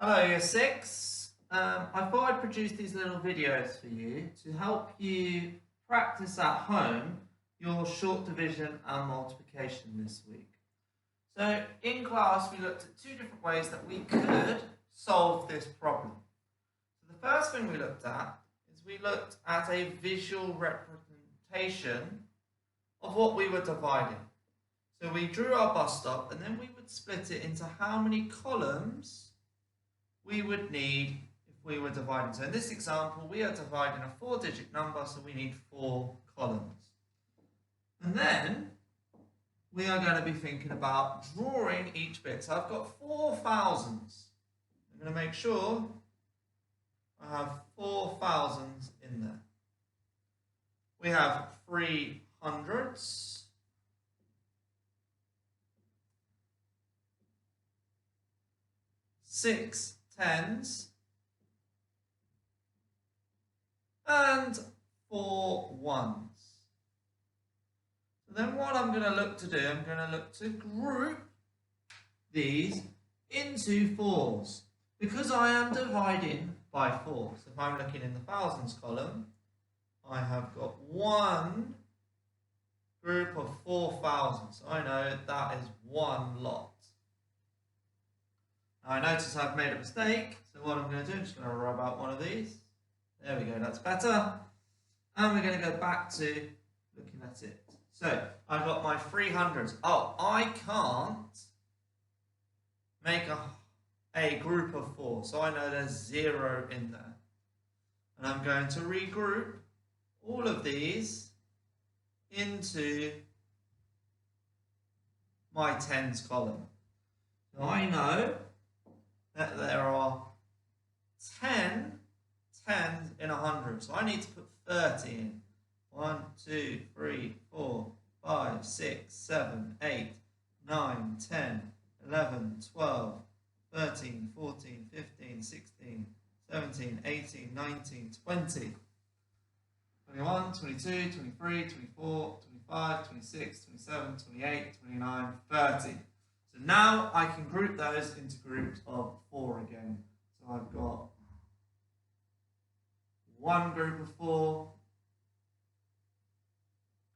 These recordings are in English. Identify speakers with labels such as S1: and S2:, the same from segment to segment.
S1: Hello, Year 6. I thought I'd produce these little videos for you to help you practice at home your short division and multiplication this week. So in class we looked at two different ways that we could solve this problem. So the first thing we looked at is we looked at a visual representation of what we were dividing. So we drew our bus stop and then we would split it into how many columns we would need if we were dividing. So in this example, we are dividing a 4-digit number, so we need 4 columns. And then we are going to be thinking about drawing each bit. So I've got 4 thousands. I'm going to make sure I have 4 thousands in there. We have 3 hundreds. Six tens and 4 ones. So then what I'm going to look to do, I'm going to look to group these into 4s because I am dividing by 4. So if I'm looking in the thousands column, I have got one group of 4,000. So I know that is one lot. Now I notice I've made a mistake, so what I'm going to do, I'm just going to rub out one of these. There we go, that's better. And we're going to go back to looking at it. So I've got my 300s. Oh, I can't make a group of 4, so I know there's 0 in there. And I'm going to regroup all of these into my tens column. So I know that there are 10 tens in 100. So I need to put 30 in. 1, 2, 3, 4, 5, 6, 7, 8, 9, 10, 11, 12, 13, 14, 15, 16, 17, 18, 19, 20, 21, 22, 23, 24, 25, 26, 27, 28, 29, 30. So now I can group those into groups of 4 again. So I've got one group of 4,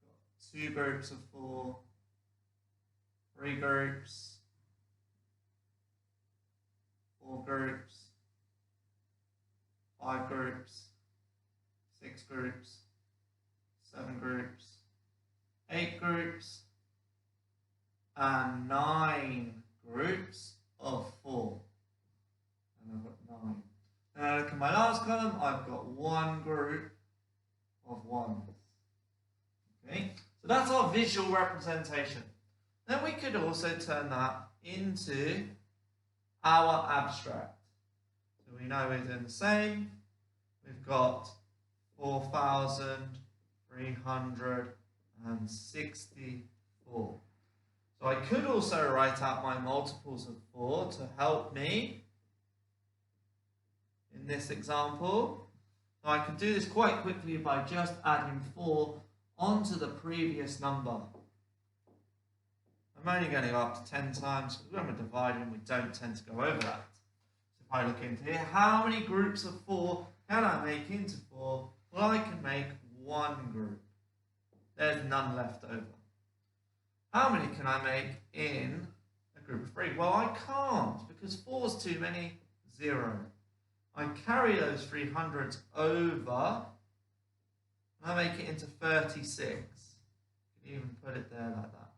S1: got 2 groups of 4, 3 groups, 4 groups, 5 groups, 6 groups, 7 groups, 8 groups, and 9 groups of 4. And I've got 9. Now look at my last column, I've got one group of 1. Okay, so that's our visual representation. Then we could also turn that into our abstract. So we know we're doing the same. We've got 4,364. So I could also write out my multiples of 4 to help me in this example. So I can do this quite quickly by just adding 4 onto the previous number. I'm only going to go up to 10 times because when we're dividing we don't tend to go over that. So if I look into here, how many groups of 4 can I make into 4? Well, I can make one group. There's none left over. How many can I make in a group of 3? Well, I can't because 4 is too many. 0. I carry those 300s over and I make it into 36. You can even put it there like that.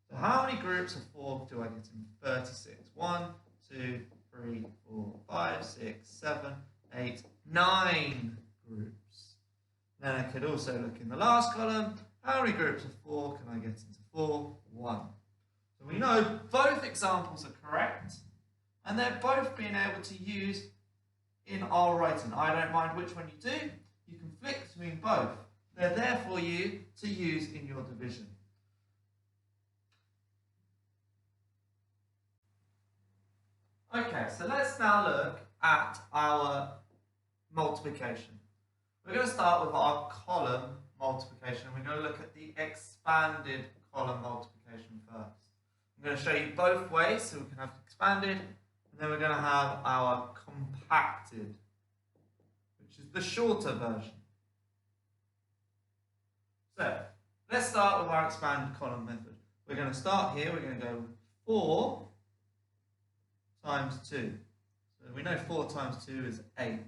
S1: So how many groups of 4 do I get in 36? 1, 2, 3, 4, 5, 6, 7, 8, 9 groups. Then I could also look in the last column. How many groups of 4 can I get into 4? 1. So we know both examples are correct and they're both being able to use in our writing. I don't mind which one you do. You can flick between both. They're there for you to use in your division. Okay, so let's now look at our multiplication. We're going to start with our column multiplication. We're going to look at the expanded column multiplication first. I'm going to show you both ways, so we can have expanded and then we're going to have our compacted, which is the shorter version. So let's start with our expanded column method. We're going to start here, we're going to go 4 times 2. So we know 4 times 2 is 8.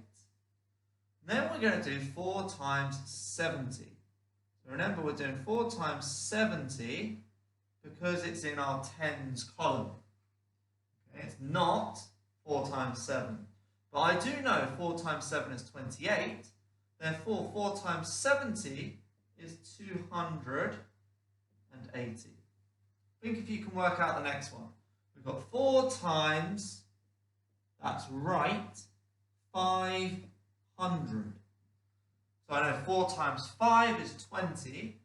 S1: Then we're going to do 4 times 70. So remember, we're doing 4 times 70 because it's in our tens column. Okay, it's not 4 times 7. But I do know 4 times 7 is 28. Therefore, 4 times 70 is 280. Think if you can work out the next one. We've got 4 times, that's right, 500. So I know 4 times 5 is 20.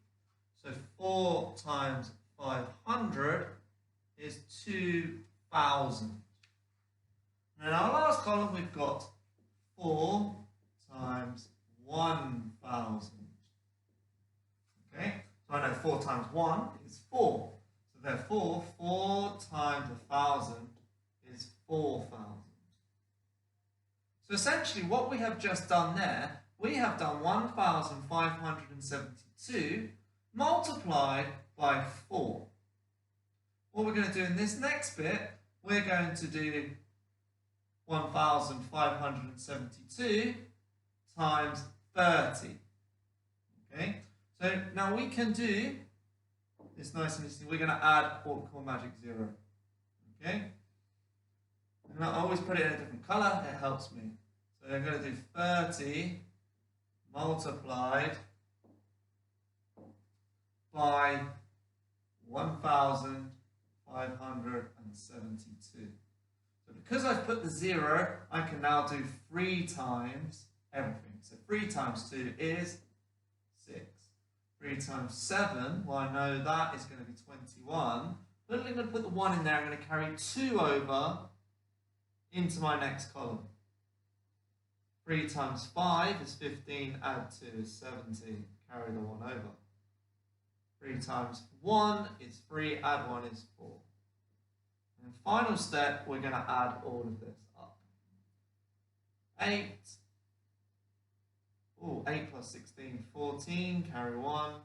S1: So 4 times 500 is 2,000. And in our last column, we've got 4 times 1,000. Okay, so I know 4 times 1 is 4. So therefore, 4 times 1,000 is 4,000. So essentially, what we have just done there, we have done 1,572 multiplied by 4. What we're going to do in this next bit, we're going to do 1,572 times 30. Okay, so now we can do this nice and easy. We're going to add what we call magic 0. Okay, and I always put it in a different colour, it helps me. So I'm going to do 30 multiplied by 1,572. So because I've put the 0, I can now do 3 times everything. So 3 times 2 is 6. 3 times 7, well I know that is going to be 21. But I'm going to put the 1 in there, I'm going to carry 2 over into my next column. 3 times 5 is 15, add 2 is 17, carry the 1 over. 3 times 1 is 3, add 1 is 4. And final step, we're going to add all of this up. 8, 8 plus 16, 14, carry 1.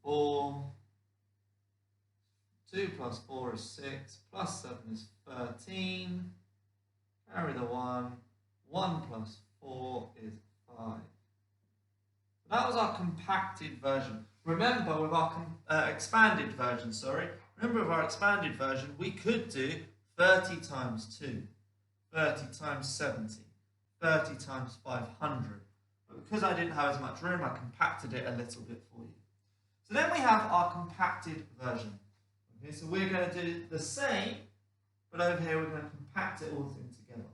S1: 4, 2 plus 4 is 6, plus 7 is 13, carry the 1, 1 plus 4 is 5. That was our compacted version. Remember with our expanded version, we could do 30 times 2, 30 times 70, 30 times 500. But because I didn't have as much room, I compacted it a little bit for you. So then we have our compacted version. Okay, so we're going to do the same, but over here we're going to compact it all together.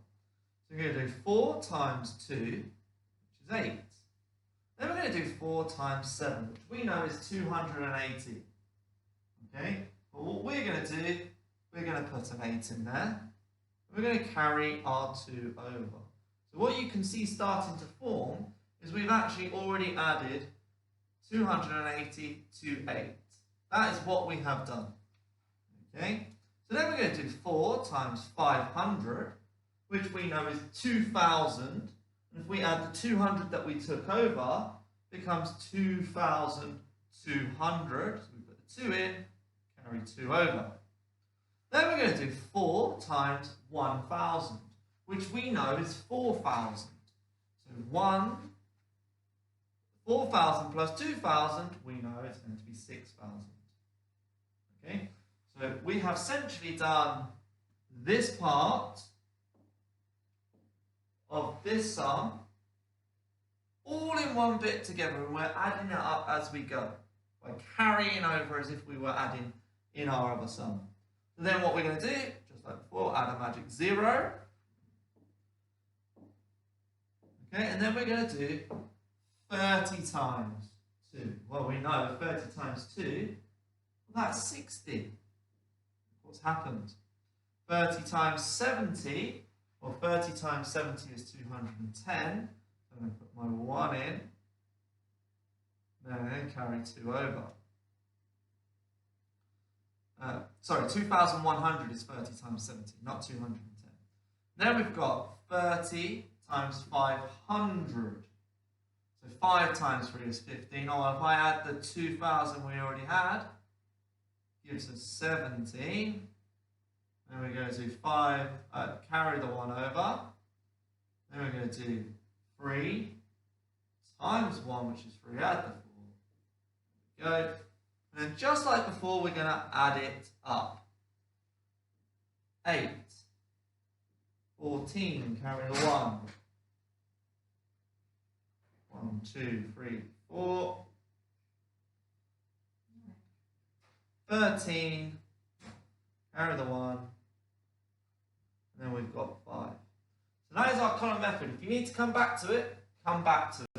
S1: So we're going to do 4 times 2, which is 8. Then we're going to do 4 times 7, which we know is 280. Okay, but what we're going to do, we're going to put an 8 in there. We're going to carry our 2 over. So what you can see starting to form is we've actually already added 280 to 8. That is what we have done. Okay, so then we're going to do 4 times 500, which we know is 2,000. And if we add the 200 that we took over, it becomes 2,200. So we put the 2 in, carry 2 over. Then we're going to do 4 times 1,000, which we know is 4,000. So 4,000 plus 2,000, we know it's going to be 6,000. Okay, so we have essentially done this part of this sum all in one bit together, and we're adding it up as we go by carrying over as if we were adding in our other sum. So then what we're going to do, just like before, add a magic 0. Okay, and then we're going to do 30 times 2. Well, we know 30 times 2, well, that's 60. What's happened? 30 times 70, well, 30 times 70 is 210. I'm going to put my 1 in, then carry 2 over. sorry, 2,100 is 30 times 70, not 210. Then we've got 30 times 500. So 5 times 3 is 15. Or if I add the 2,000 we already had, gives us 17. Then we're going to do 5, carry the 1 over. Then we're going to do 3 times 1, which is 3, add the 4. There we go. And then just like before, we're going to add it up. 8. 14, carry the 1. 1, 2, 3, 4. 13, carry the 1. And then we've got 5. So that is our column method. If you need to come back to it, come back to it.